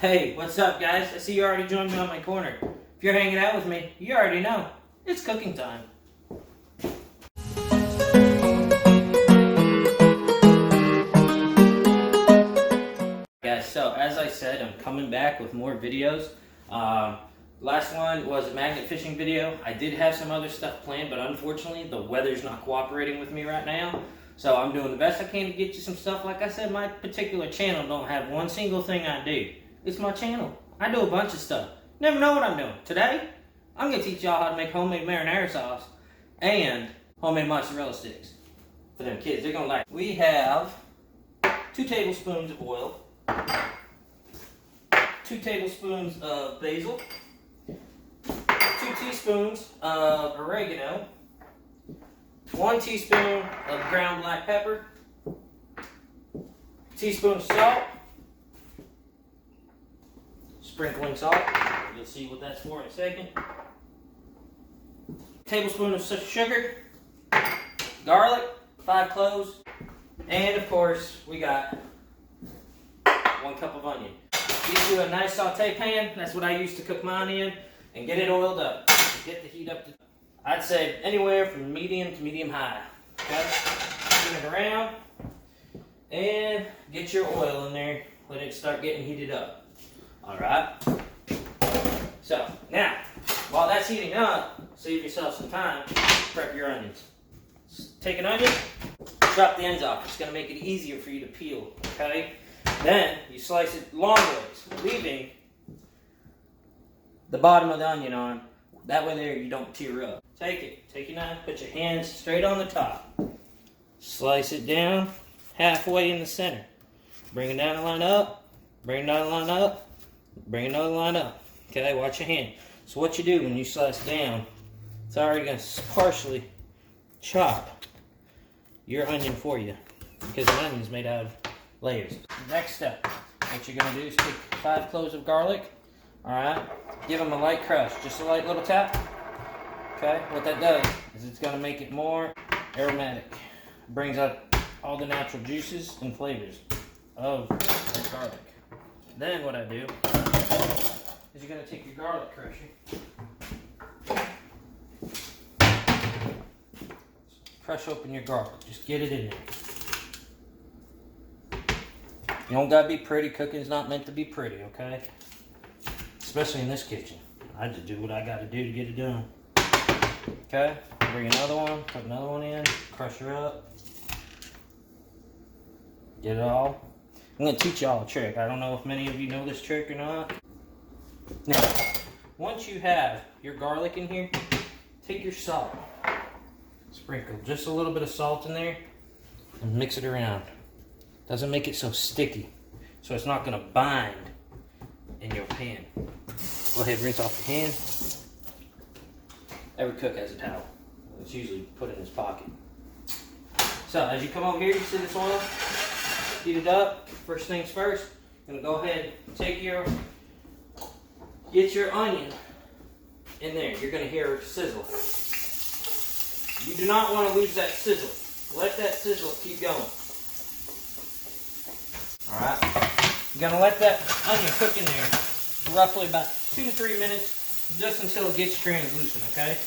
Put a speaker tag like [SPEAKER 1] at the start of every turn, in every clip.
[SPEAKER 1] Hey, what's up guys? I see you already joined me on my corner. If you're hanging out with me, you already know. It's cooking time. Guys, so as I said, I'm coming back with more videos. Last one was a magnet fishing video. I did have some other stuff planned, but unfortunately the weather's not cooperating with me right now. So I'm doing the best I can to get you some stuff. Like I said, my particular channel don't have one single thing I do. It's my channel. I do a bunch of stuff. Never know what I'm doing. Today, I'm going to teach y'all how to make homemade marinara sauce and homemade mozzarella sticks. For them kids, they're going to like it. We have 2 tablespoons of oil, 2 tablespoons of basil, 2 teaspoons of oregano, 1 teaspoon of ground black pepper, teaspoon of salt, sprinkling salt, you'll see what that's for in a second, tablespoon of sugar, garlic, 5 cloves, and of course we got 1 cup of onion. Get you a nice saute pan, that's what I used to cook mine in, and get it oiled up. Get the heat up to, I'd say anywhere from medium to medium high. Okay? Spin it around and get your oil in there. Let it start getting heated up. Alright? So, now, while that's heating up, save yourself some time, prep your onions. Take an onion, chop the ends off. It's going to make it easier for you to peel. Okay? Then, you slice it long ways, leaving the bottom of the onion on. That way there you don't tear up. Take your knife, put your hands straight on the top. Slice it down halfway in the center. Bring it down the line up, bring it down the line up, bring another line up. Okay, watch your hand. So what you do when you slice down, it's already going to partially chop your onion for you. Because the onion's made out of layers. Next step, what you're going to do is take 5 cloves of garlic. Alright, give them a light crush, just a light little tap. Okay, what that does is it's going to make it more aromatic. It brings out all the natural juices and flavors of the garlic. Then what I do is you're going to take your garlic crusher, crush open your garlic, just get it in there. You don't got to be pretty, cooking's not meant to be pretty, okay? Especially in this kitchen. I just do what I got to do to get it done. Okay, bring another one, put another one in, crush her up. Get it all. I'm going to teach y'all a trick. I don't know if many of you know this trick or not. Now, once you have your garlic in here, take your salt. Sprinkle just a little bit of salt in there and mix it around. Doesn't make it so sticky, so it's not going to bind in your pan. Go ahead, rinse off your hand. Every cook has a towel. It's usually put in his pocket. So as you come over here, you see this oil? Heat it up. First things first, I'm gonna go ahead and get your onion in there. You're gonna hear it sizzle. You do not want to lose that sizzle. Let that sizzle keep going. Alright. You're gonna let that onion cook in there for roughly about 2 to 3 minutes, just until it gets translucent, okay?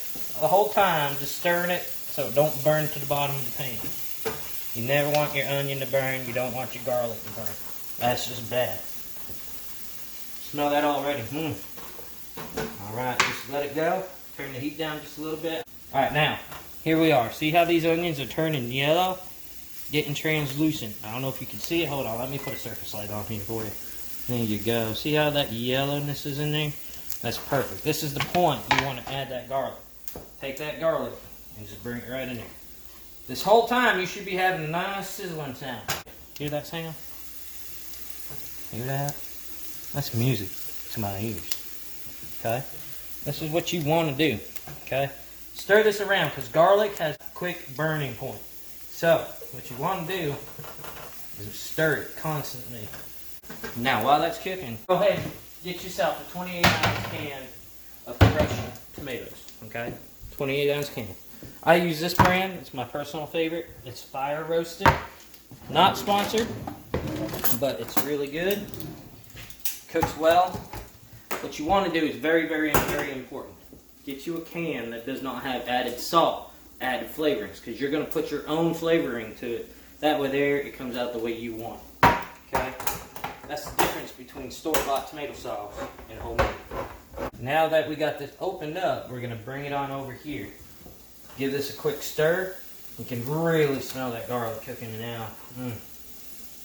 [SPEAKER 1] The whole time, just stirring it so it don't burn to the bottom of the pan. You never want your onion to burn. You don't want your garlic to burn. That's just bad. Smell that already. Alright, just let it go. Turn the heat down just a little bit. Alright, now, here we are. See how these onions are turning yellow? Getting translucent. I don't know if you can see it. Hold on, let me put a surface light on here for you. There you go. See how that yellowness is in there? That's perfect. This is the point you want to add that garlic. Take that garlic and just bring it right in there. This whole time you should be having a nice sizzling sound. Hear that sound? Hear that? That's music to my ears. Okay? This is what you want to do. Okay? Stir this around because garlic has a quick burning point. So, what you want to do is stir it constantly. Now, while that's cooking, go ahead and get yourself a 28-ounce can of crushed tomatoes. Okay? 28-ounce can. I use this brand. It's my personal favorite. It's fire roasted. Not sponsored, but it's really good. cooks well. What you want to do is very, very, very important. Get you a can that does not have added salt, added flavorings, because you're going to put your own flavoring to it. That way there, it comes out the way you want. Okay? That's the difference between store-bought tomato sauce and homemade. Now that we got this opened up, we're going to bring it on over here. Give this a quick stir. You can really smell that garlic cooking now.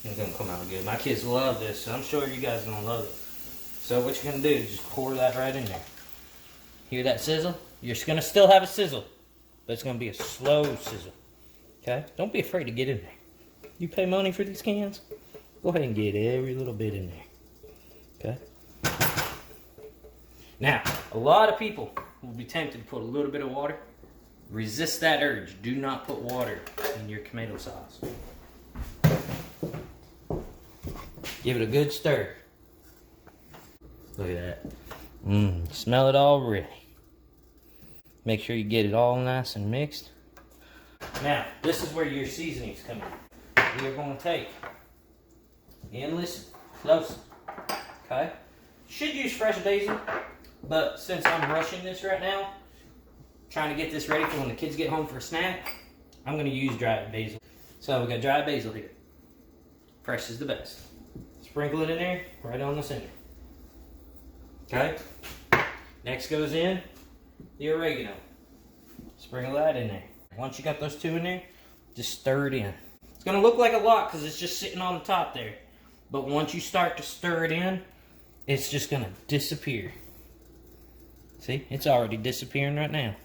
[SPEAKER 1] It's going to come out good. My kids love this, so I'm sure you guys are going to love it. So what you're going to do is just pour that right in there. Hear that sizzle? You're going to still have a sizzle, but it's going to be a slow sizzle. Okay? Don't be afraid to get in there. You pay money for these cans? Go ahead and get every little bit in there. Okay? Now, a lot of people will be tempted to put a little bit of water. Resist that urge. Do not put water in your tomato sauce. Give it a good stir. Look at that. Smell it already. Make sure you get it all nice and mixed. Now, this is where your seasonings come in. We are going to take, and listen, close. Okay? Should use fresh basil, but since I'm rushing this right now, trying to get this ready for when the kids get home for a snack, I'm going to use dried basil. So we got dried basil here. Fresh is the best. Sprinkle it in there, right on the center. Okay? Next goes in the oregano. Sprinkle that in there. Once you got those two in there, just stir it in. It's going to look like a lot because it's just sitting on the top there. But once you start to stir it in, it's just going to disappear. See? It's already disappearing right now.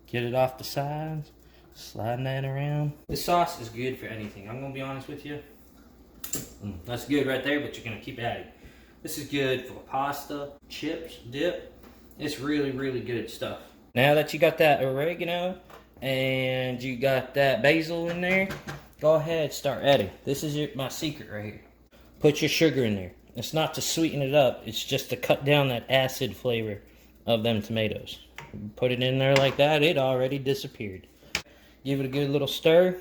[SPEAKER 1] Get it off the sides. Sliding that around. This sauce is good for anything. I'm going to be honest with you. That's good right there, but you're going to keep adding. This is good for pasta, chips, dip. It's really, really good stuff. Now that you got that oregano and you got that basil in there, go ahead, start adding. This is my secret right here. Put your sugar in there. It's not to sweeten it up. It's just to cut down that acid flavor of them tomatoes. Put it in there like that. It already disappeared. Give it a good little stir.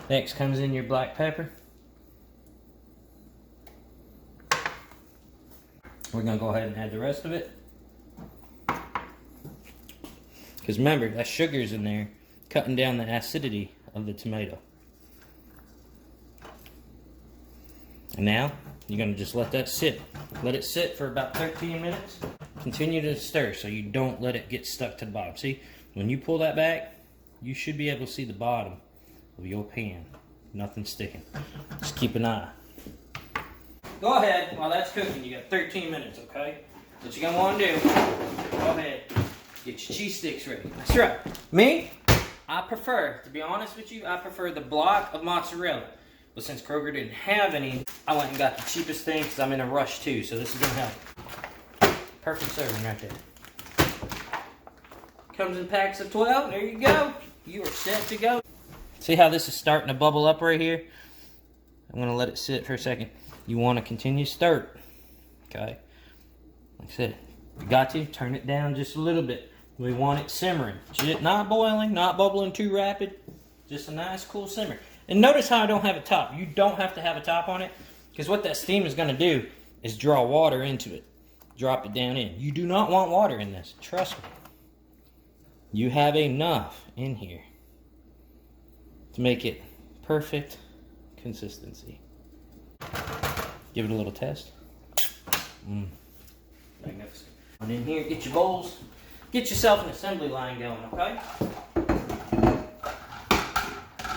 [SPEAKER 1] Next comes in your black pepper. We're going to go ahead and add the rest of it. Because remember, that sugar's in there, cutting down the acidity of the tomato. And now, you're going to just let that sit. Let it sit for about 13 minutes. Continue to stir so you don't let it get stuck to the bottom. See, when you pull that back, you should be able to see the bottom of your pan. Nothing sticking. Just keep an eye. Go ahead, while that's cooking, you got 13 minutes, okay? What you're going to want to do, go ahead, get your cheese sticks ready. That's right. Me, I prefer, to be honest with you, I prefer the block of mozzarella. But since Kroger didn't have any, I went and got the cheapest thing because I'm in a rush too, so this is going to help. Perfect serving right there. Comes in packs of 12, there you go. You are set to go. See how this is starting to bubble up right here? I'm going to let it sit for a second. You want to continue to stir it. Okay? Like I said, you got to turn it down just a little bit. We want it simmering. Not boiling, not bubbling too rapid. Just a nice cool simmer. And notice how I don't have a top. You don't have to have a top on it, because what that steam is going to do is draw water into it. Drop it down in. You do not want water in this. Trust me. You have enough in here to make it perfect consistency. Give it a little test. Magnificent. And in here, get your bowls. Get yourself an assembly line going, okay?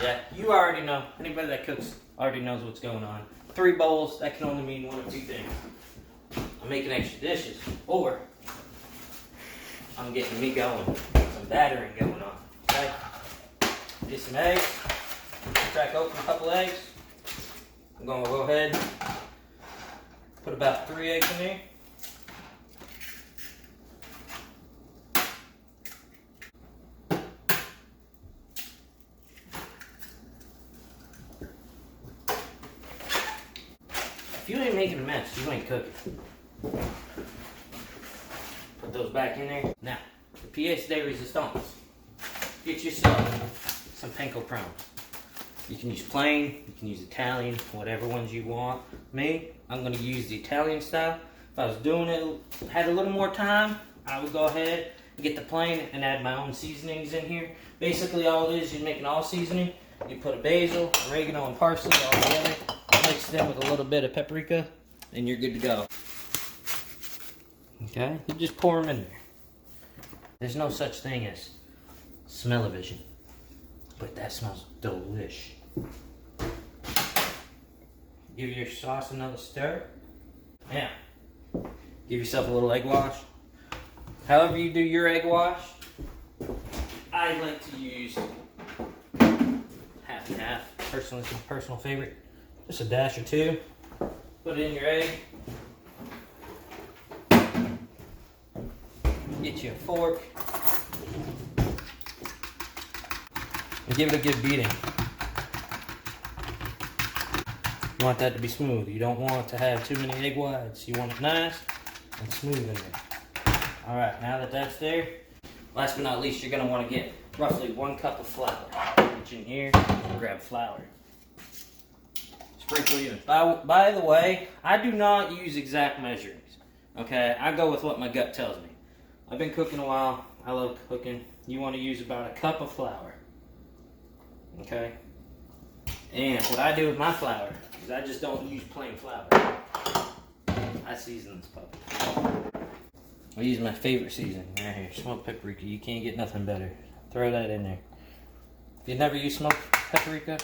[SPEAKER 1] Yeah, you already know. Anybody that cooks already knows what's going on. 3 bowls, that can only mean one of 2 things. I'm making extra dishes, or I'm getting me going. Some battering going on, okay? Get some eggs. Crack open a couple eggs. I'm going to go ahead, put about 3 eggs in there. If you ain't making a mess, you ain't cooking. Put those back in there. Now, the pièce de résistance. Get yourself some panko prawns. You can use plain, you can use Italian, whatever ones you want. Me, I'm gonna use the Italian style. If I was doing it, had a little more time, I would go ahead and get the plain and add my own seasonings in here. Basically all it is, you're making all seasoning. You put a basil, oregano, and parsley all together. Mix them with a little bit of paprika, and you're good to go. Okay, you just pour them in there. There's no such thing as smell-o-vision, but that smells delish. Give your sauce another stir. Yeah. Give yourself a little egg wash. However you do your egg wash, I like to use half and half. Personally, it's my personal favorite. Just a dash or two. Put it in your egg. Get you a fork. And give it a good beating. You want that to be smooth. You don't want to have too many egg whites. You want it nice and smooth in there. Alright, now that that's there, last but not least, you're going to want to get roughly 1 cup of flour. Reach in here and grab flour. Sprinkle even. By the way, I do not use exact measurements. Okay, I go with what my gut tells me. I've been cooking a while. I love cooking. You want to use about 1 cup of flour. Okay? And what I do with my flour is I just don't use plain flour. I season this puppy. I use my favorite seasoning right here. Smoked paprika. You can't get nothing better. Throw that in there. If you've never used smoked paprika,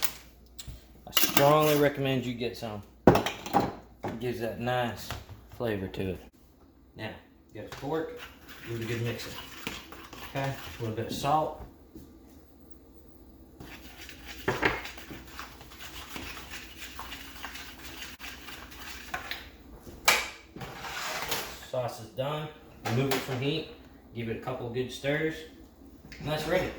[SPEAKER 1] I strongly recommend you get some. It gives that nice flavor to it. Now, you got a fork. Give it a good mixer. Okay? A little bit of salt. Sauce is done. Remove it from heat. Give it a couple of good stirs. And that's ready.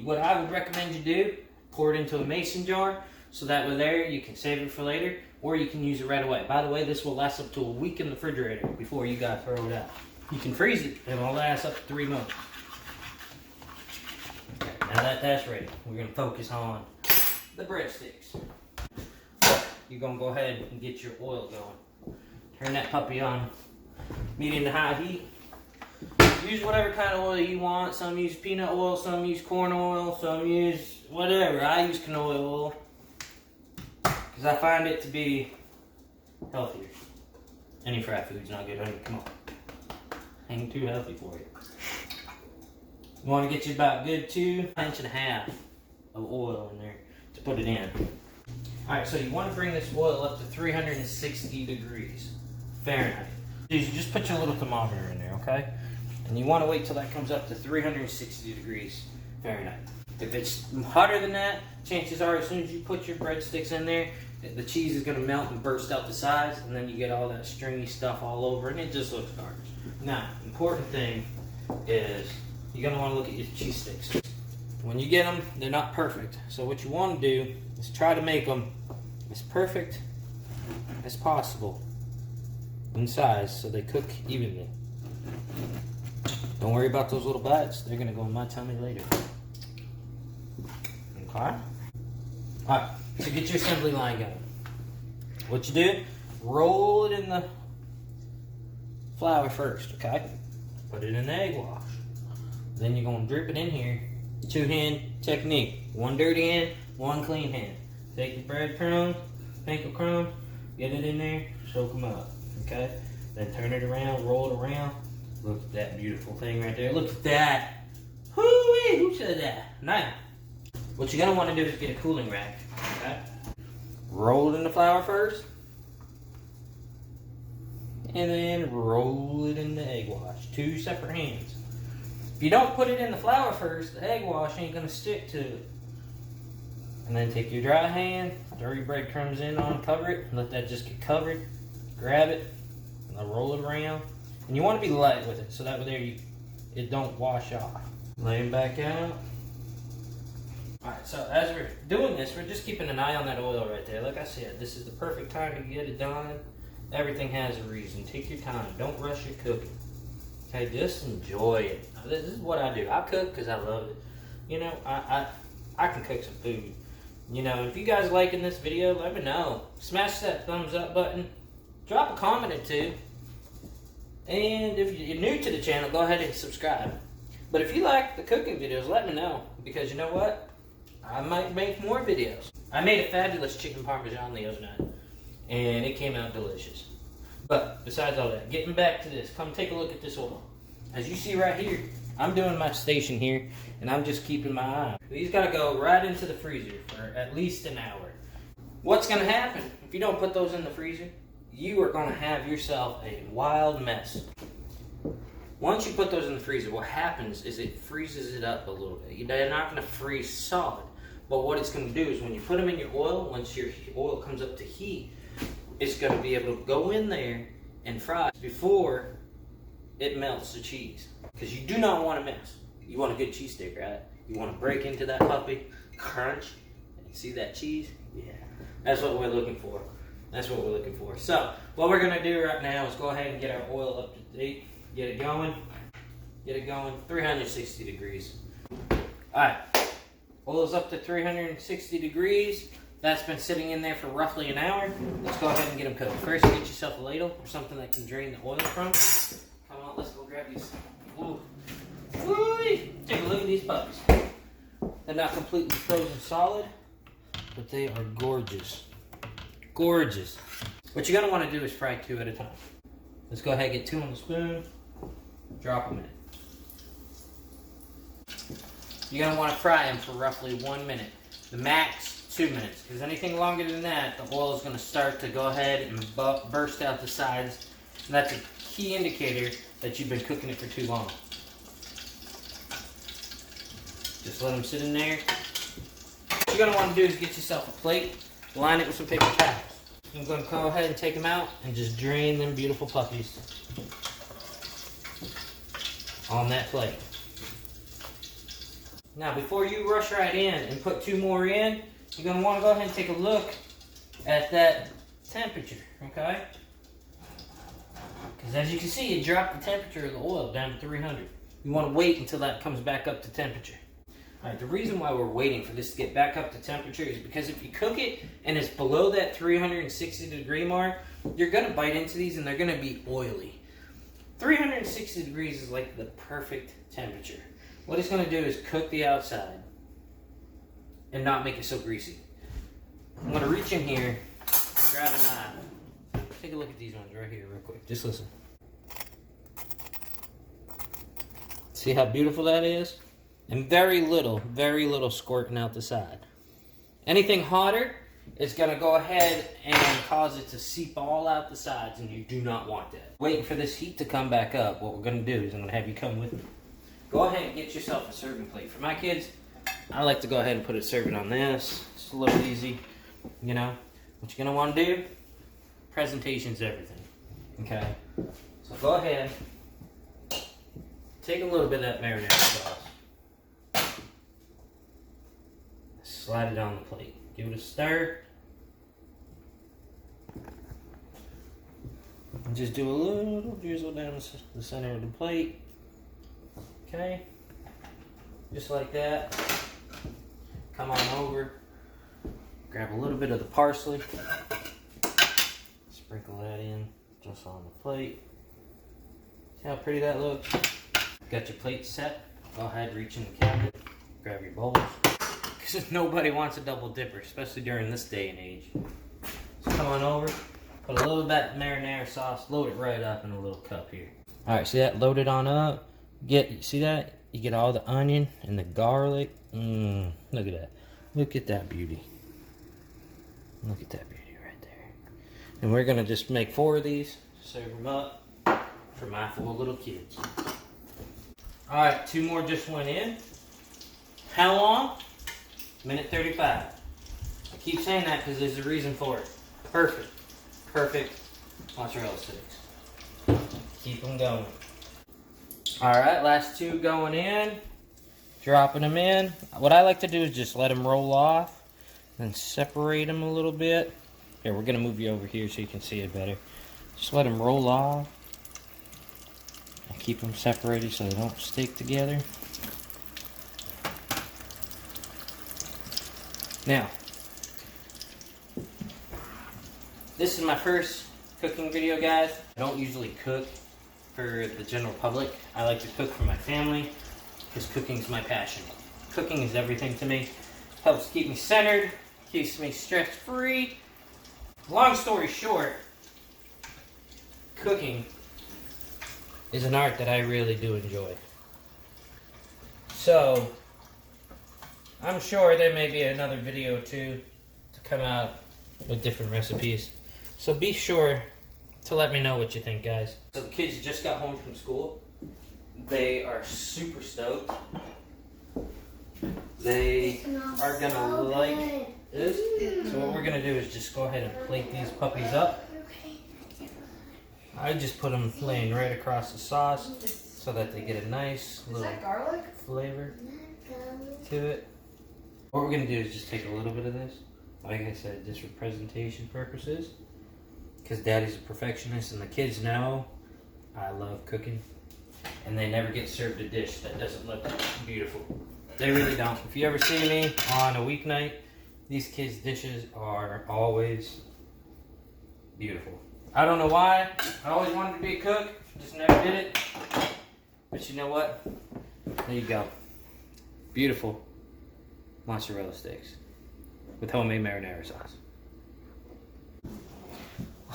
[SPEAKER 1] What I would recommend you do, pour it into a mason jar, so that way there you can save it for later, or you can use it right away. By the way, this will last up to a week in the refrigerator before you gotta throw it out. You can freeze it, and it'll last up to 3 months. Okay, now that that's ready, we're gonna focus on the breadsticks. You're gonna go ahead and get your oil going. Turn that puppy on medium to high heat. Use whatever kind of oil you want. Some use peanut oil, some use corn oil, some use whatever. I use canola oil because I find it to be healthier. Any fried food's not good, honey. Come on. Ain't too healthy for you. You want to get you about good 2.5 inches of oil in there to put it in. Alright, so you want to bring this oil up to 360 degrees Fahrenheit. You just put your little thermometer in there, okay? And you want to wait till that comes up to 360 degrees Fahrenheit. If it's hotter than that, chances are as soon as you put your breadsticks in there, the cheese is going to melt and burst out the sides, and then you get all that stringy stuff all over, and it just looks garbage. Now, important thing is you're going to want to look at your cheese sticks. When you get them, they're not perfect. So what you want to do is try to make them as perfect as possible in size so they cook evenly. Don't worry about those little bites. They're going to go in my tummy later. Okay? Alright, so get your assembly line going. What you do, roll it in the flour first, okay? Put it in the egg wash. Then you're going to drip it in here. 2-hand technique. 1 dirty hand, 1 clean hand. Take your breadcrumbs, panko crumbs, get it in there, soak them up, okay? Then turn it around, roll it around. Look at that beautiful thing right there. Look at that. Hoo-wee, who said that? Now, what you're going to want to do is get a cooling rack, okay? Roll it in the flour first. And then roll it in the egg wash. 2 separate hands. If you don't put it in the flour first, the egg wash ain't going to stick to it. And then take your dry hand, throw your breadcrumbs in on, cover it, let that just get covered. Grab it, and then roll it around. And you want to be light with it, so that way there it don't wash off. Lay them back out. Alright, so as we're doing this, we're just keeping an eye on that oil right there. Like I said, this is the perfect time to get it done. Everything has a reason. Take your time. Don't rush your cooking. Okay, just enjoy it. This is what I do. I cook because I love it. You know, I can cook some food. You know, if you guys liking this video, let me know. Smash that thumbs up button. Drop a comment or two. And if you're new to the channel, go ahead and subscribe. But if you like the cooking videos, let me know. Because you know what? I might make more videos. I made a fabulous chicken parmesan the other night. And it came out delicious. But besides all that, getting back to this, come take a look at this oil. As you see right here, I'm doing my station here, and I'm just keeping my eye on it. These gotta go right into the freezer for at least an hour. What's gonna happen if you don't put those in the freezer? You are gonna have yourself a wild mess. Once you put those in the freezer, what happens is it freezes it up a little bit. They're not gonna freeze solid, but what it's gonna do is when you put them in your oil, once your oil comes up to heat, it's going to be able to go in there and fry before it melts the cheese. Because you do not want to mess. You want a good cheese stick, right? You want to break into that puppy, crunch, and see that cheese? Yeah, that's what we're looking for. That's what we're looking for. So, what we're going to do right now is go ahead and get our oil up to date. Get it going. 360 degrees. Alright, oil's up to 360 degrees. That's been sitting in there for roughly an hour. Let's go ahead and get them cooked. First, get yourself a ladle or something that can drain the oil from. Come on, let's go grab these. Ooh. Woo-wee. Take a look at these puppies. They're not completely frozen solid, but they are gorgeous. Gorgeous. What you're gonna want to do is fry 2 at a time. Let's go ahead and get 2 on the spoon. Drop them in. You're gonna want to fry them for roughly 1 minute. The max 2 minutes, because anything longer than that, the oil is going to start to go ahead and burst out the sides, and that's a key indicator that you've been cooking it for too long. Just let them sit in there. What you're going to want to do is get yourself a plate, line it with some paper towels. I'm going to go ahead and take them out and just drain them beautiful puppies on that plate. Now, before you rush right in and put 2 more in, you're going to want to go ahead and take a look at that temperature, okay? Because as you can see, it dropped the temperature of the oil down to 300. You want to wait until that comes back up to temperature. Alright, the reason why we're waiting for this to get back up to temperature is because if you cook it and it's below that 360 degree mark, you're going to bite into these and they're going to be oily. 360 degrees is like the perfect temperature. What it's going to do is cook the outside and not make it so greasy. I'm going to reach in here, grab a knife. Take a look at these ones right here real quick. Just listen. See how beautiful that is? And very little squirting out the side. Anything hotter, it's going to go ahead and cause it to seep all out the sides, and you do not want that. Waiting for this heat to come back up, what we're going to do is I'm going to have you come with me. Go ahead and get yourself a serving plate. For my kids, I like to go ahead and put it serving on this. It's a little easy, you know. What you're going to want to do, presentation's everything, okay? So go ahead, take a little bit of that marinara sauce, slide it on the plate. Give it a stir, and just do a little drizzle down the center of the plate. Okay, just like that. Come on over, grab a little bit of the parsley, sprinkle that in just on the plate. See how pretty that looks? Got your plate set, go ahead, reach in the cabinet, grab your bowls. Because nobody wants a double dipper, especially during this day and age. So come on over, put a little of that marinara sauce, load it right up in a little cup here. Alright, see that? Load it on up. See that? You get all the onion and the garlic. Look at that. Look at that beauty. Look at that beauty right there. And we're going to just make 4 of these. Serve them up for my 4 little kids. Alright, 2 more just went in. How long? Minute 35. I keep saying that because there's a reason for it. Perfect. Perfect mozzarella sticks. Keep them going. Alright, last 2 going in. Dropping them in. What I like to do is just let them roll off. And separate them a little bit. Here, we're going to move you over here so you can see it better. Just let them roll off. And keep them separated so they don't stick together. Now, This is my first cooking video, guys. I don't usually cook for the general public. I like to cook for my family because cooking is my passion. Cooking is everything to me. Helps keep me centered, keeps me stress-free. Long story short, cooking is an art that I really do enjoy. So, I'm sure there may be another video or two to come out with different recipes. So be sure to let me know what you think, guys. So the kids just got home from school. They are super stoked. They are gonna like this. So what we're gonna do is just go ahead and plate these puppies up. I just put them laying right across the sauce so that they get a nice little flavor to it. What we're gonna do is just take a little bit of this, like I said, just for presentation purposes, because Daddy's a perfectionist and the kids know I love cooking, and they never get served a dish that doesn't look beautiful. They really don't. If you ever see me on a weeknight, these kids' dishes are always beautiful. I don't know why. I always wanted to be a cook, just never did it. But you know what? There you go. Beautiful mozzarella sticks with homemade marinara sauce.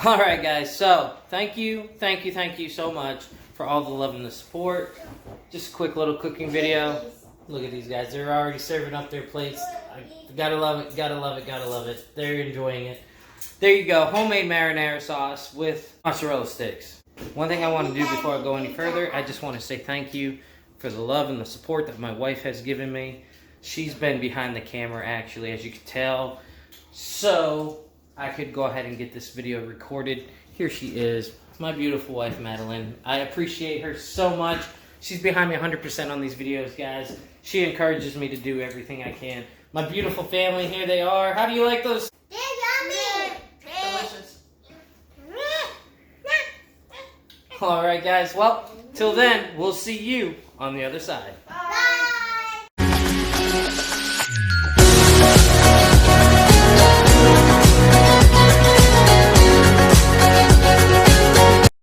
[SPEAKER 1] Alright guys, so thank you so much for all the love and the support. Just a quick little cooking video. Look at these guys, they're already serving up their plates. I gotta love it, gotta love it, gotta love it. They're enjoying it. There you go, homemade marinara sauce with mozzarella sticks. One thing I want to do before I go any further, I just want to say thank you for the love and the support that my wife has given me. She's been behind the camera actually, as you can tell. So I could go ahead and get this video recorded. Here she is, my beautiful wife, Madeline. I appreciate her so much. She's behind me 100% on these videos, guys. She encourages me to do everything I can. My beautiful family, here they are. How do you like those?
[SPEAKER 2] They're yummy.
[SPEAKER 1] Delicious. All right, guys. Well, till then, we'll see you on the other side.